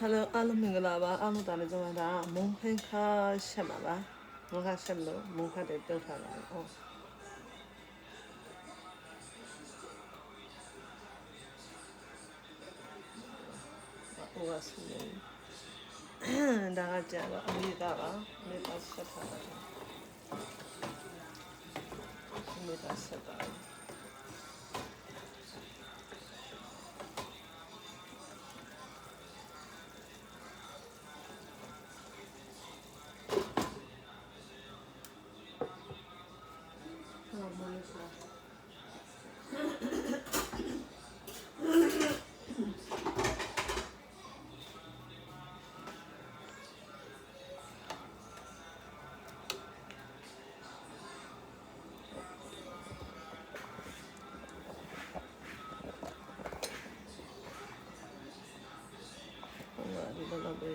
Hello အားလုံးမင်္ဂလာပါအားလုံးတာလည်းကျွန်တော်ဒါမုံခင်းခါရှက်ပါပါမုံခါရှက်မလို့မုံခါတွေပြုတ်ထားတာ哦ဟိုကဆူနေဒါကကြာတော့အမေသားပါအမေသားဆက်ထားတာအမေသားဆက်တာဟုတ်ပါဘူးဒီလိုပဲ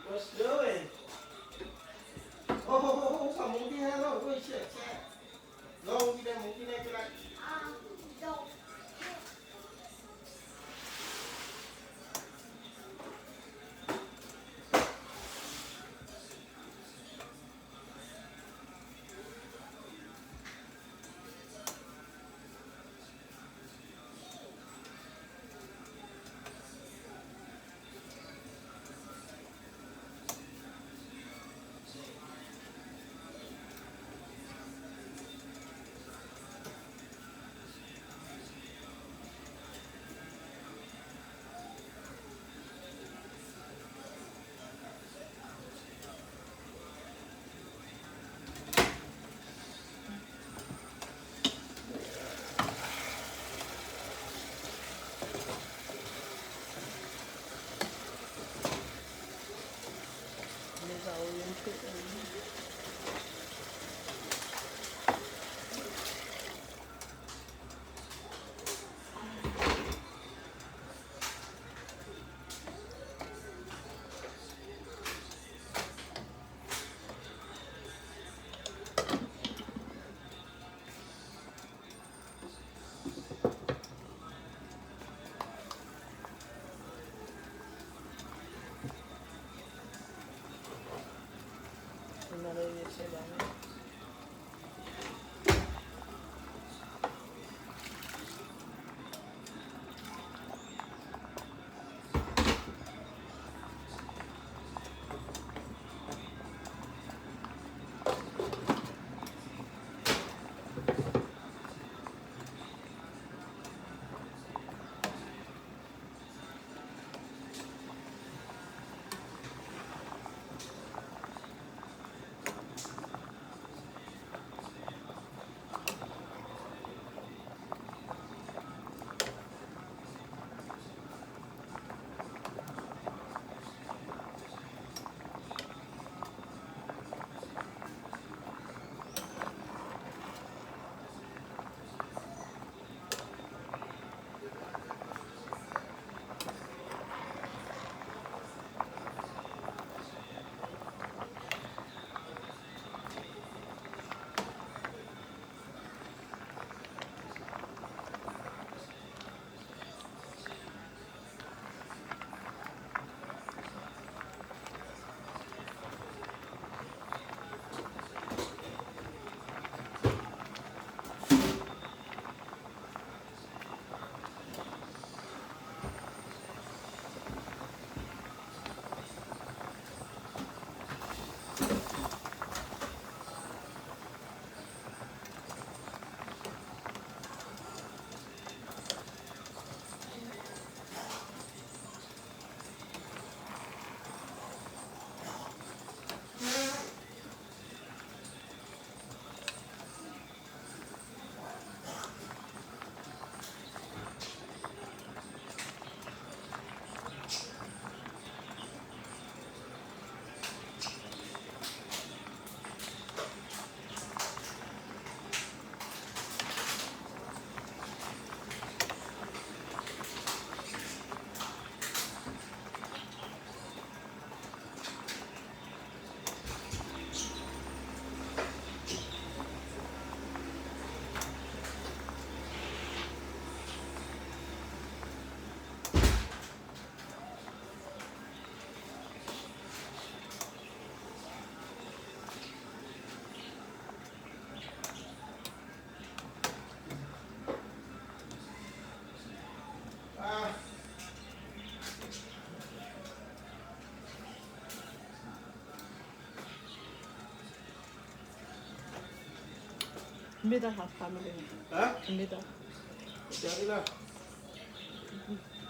What's doing? Oh, sao muốn đi hello, ôi shit, shit. Long đi đây, muốn đi đây cái này. Don't. middag har familjen. ဟမ် Middag. ကြာပြီလား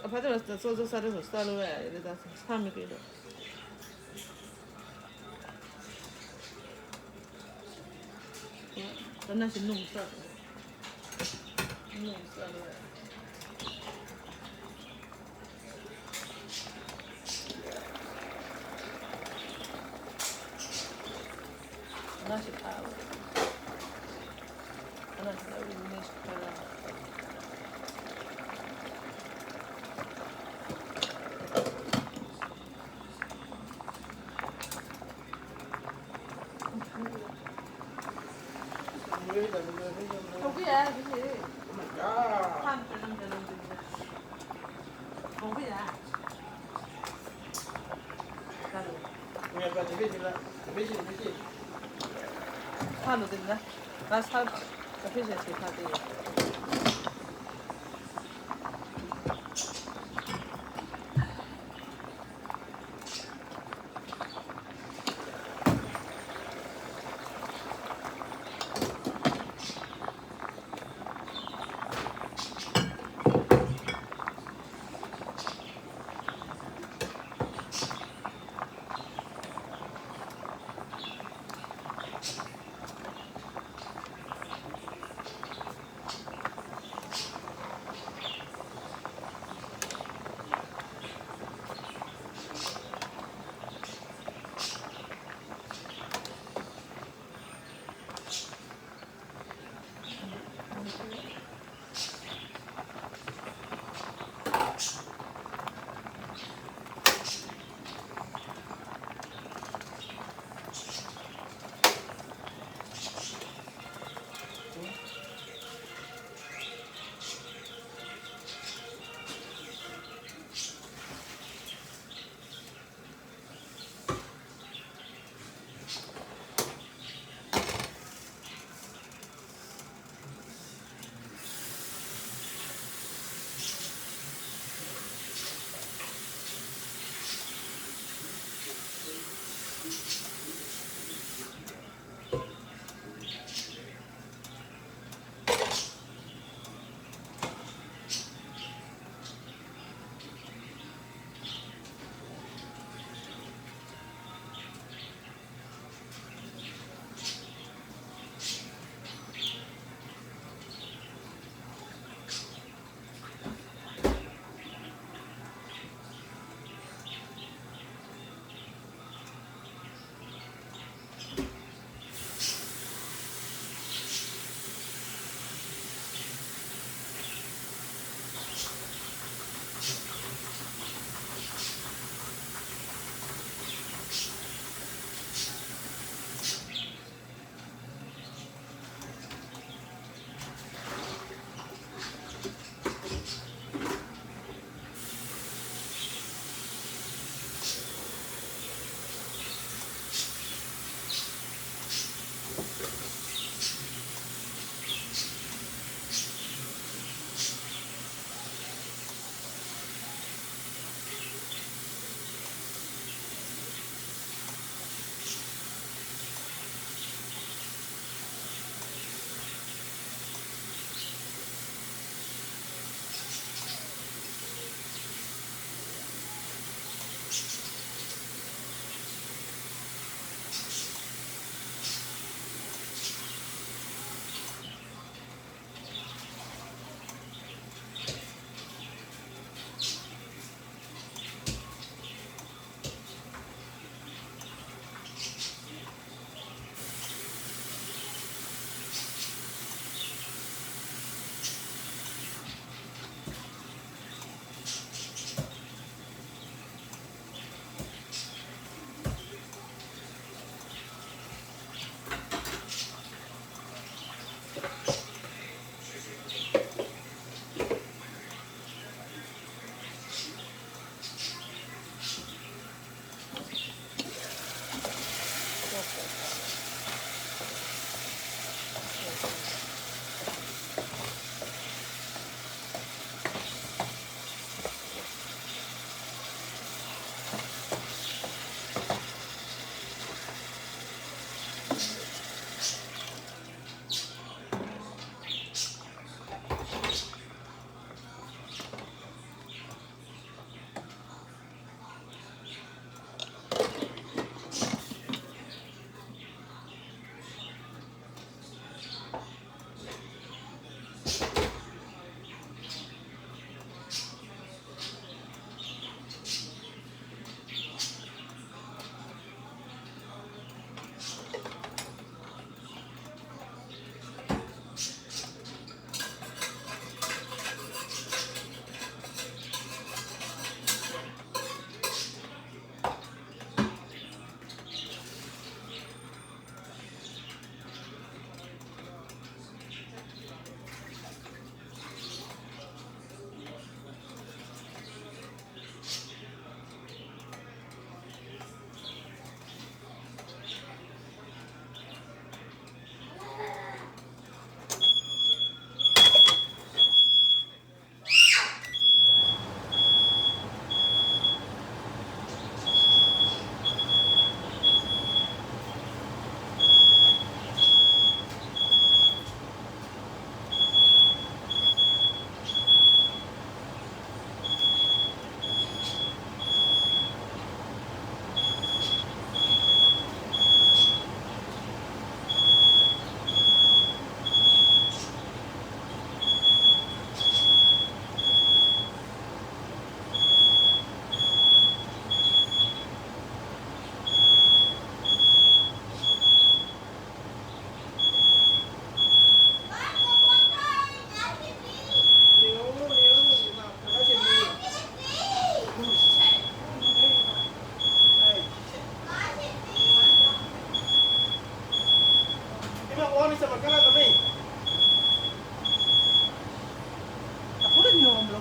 A parte la so stare so sta lo è, le da fammi credo. Non è non sta. Non sta lo è. Non si fa. Non si fa, non si fa. 거기야, 그치? 야 한 덜렁덜렁 들리네. 거기야. 나도. ငါပါတပည့်လားတပည့်ရှိတပည့်ရှိ 하나 들리네. 나 사, 앞에서 제 카드.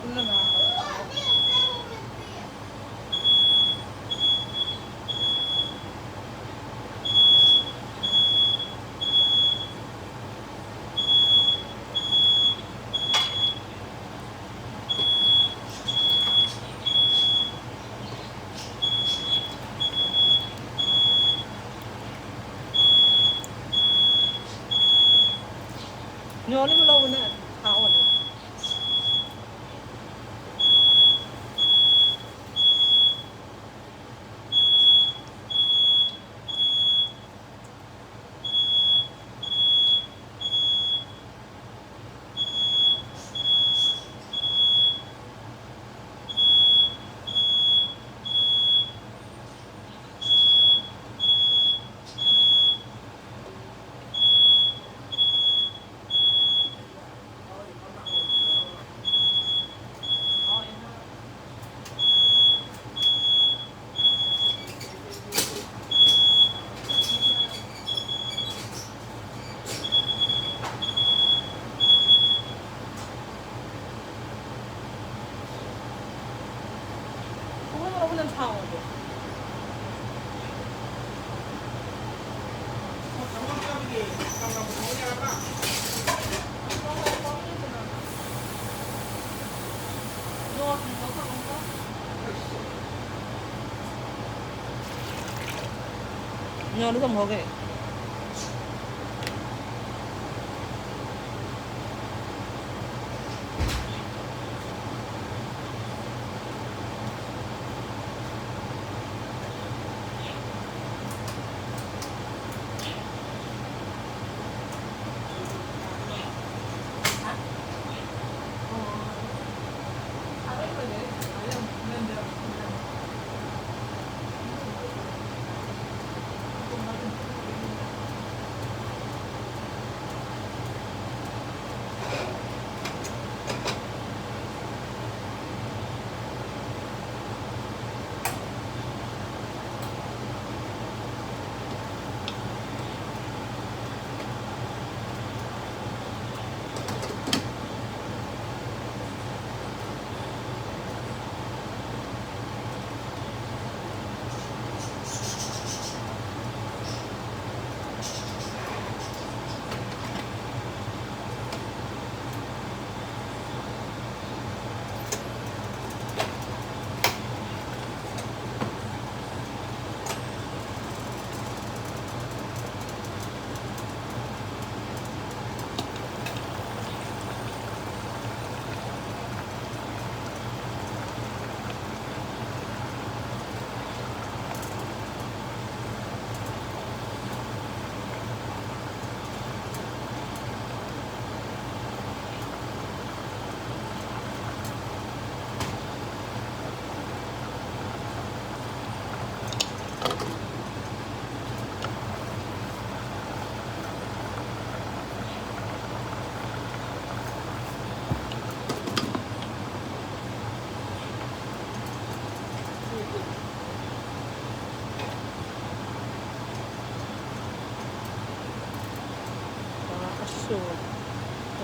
불러놔. nhỏ đi lâu nữa tháo rồi 오늘 사오고 nhỏ nó 먹어.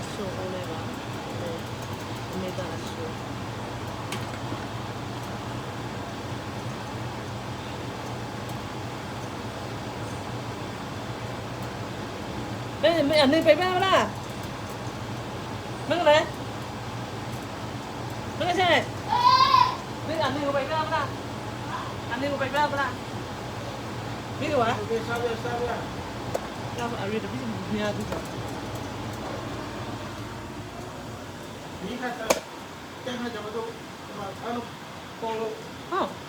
Asso oleva. Omega asso. Mấy anh đi phải bao đó. Mấy cái này. Mấy cái xe này. Mấy anh đi có phải bao đó. Anh đi có phải bao đó. Biết rồi hả? Sao ở đây biết nhà tôi rồi. Ini kata, jangan jawab tu, anu, kalau Oh.